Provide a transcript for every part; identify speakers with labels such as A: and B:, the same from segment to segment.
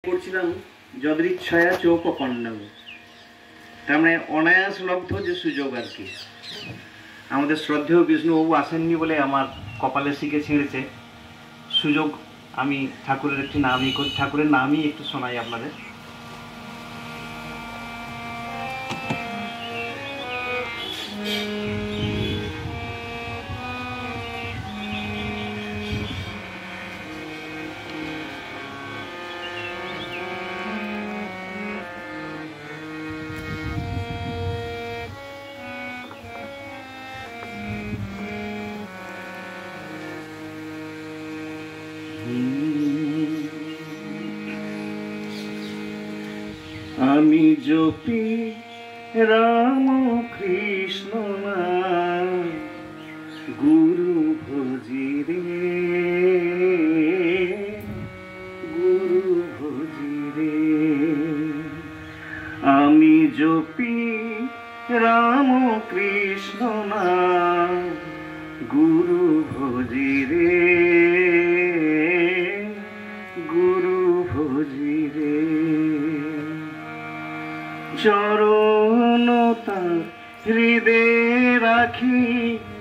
A: করছিলাম যদৃচ্ছয়া চৌপকন্নম, তার মানে অনায়াস লব্ধ যে সুযোগ আর কি। আমাদের শ্রদ্ধেয় বিষ্ণুবাবু আসেননি বলে আমার কপালে শিখে ছিঁড়েছে সুযোগ। আমি ঠাকুরের একটি নামই করি, ঠাকুরের নামই একটু শোনাই আপনাদের। আমি জপি রাম কৃষ্ণ নাম, গুরু ভজি রে, গুরু ভজি রে। আমি জপি রাম কৃষ্ণ নাম, গুরু ভজি রে, গুরু ভজি রে। চরণ তার হৃদয়ে রাখি,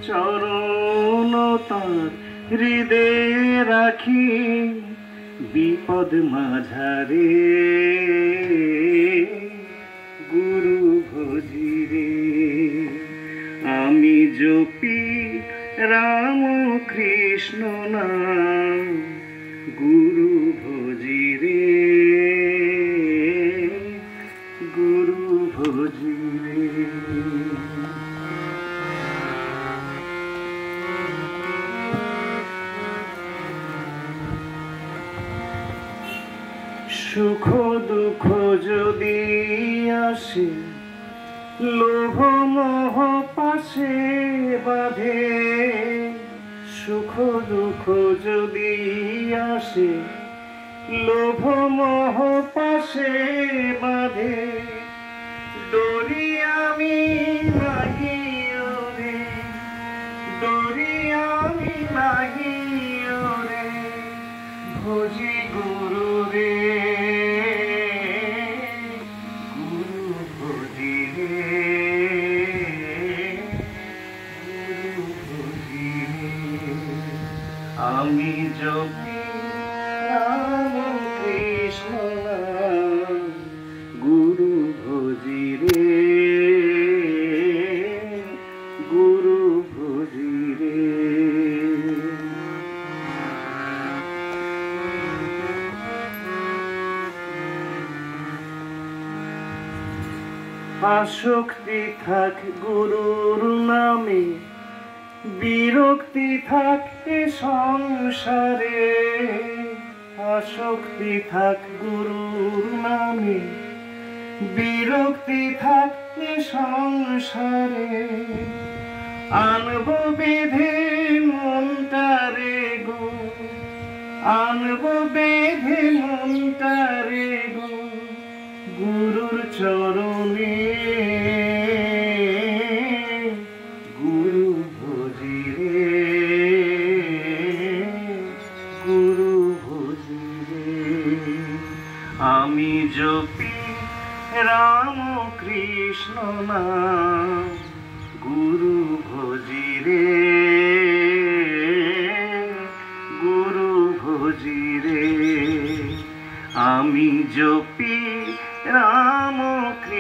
A: চরণ তার হৃদয়ে রাখি, বিপদ মাঝারে, গুরু ভজি রে। আমি জপি রাম কৃষ্ণ নাম, গুরু ভজি রে, গুরু ভজি রে। সুখ দুঃখ যদি আসে, লোভ মোহ পাশে বাঁধে। সুখ দুঃখ যদি আসে, লোভ মোহ পাশে বাঁধে। ডরি আমি নাহি ওরে, ডরি আমি নাহি ওরে, ভজি গুরু রে, গুরু ভজি রে, গুরু ভজি রে। আমি জপি রাম কৃষ্ণ নাম, গুরু ভজি রে, গুরু ভজি রে। আসক্তি থাক গুরুর নামে, বিরক্তি থাক এ সংসারে। আসক্তি থাক গুরুর নামে, বিরক্তি থাক এ সংসারে। আনব বেঁধে মনটারে গো, আনব বেঁধে মনটারে গো, গুরুর চরণে, গুরু ভজি রে, গুরু ভজি রে। আমি জপি রাম কৃষ্ণ নাম, গুরু ভজি রে, গুরু ভজি রে। আমি জপি রাম কৃষ্ণ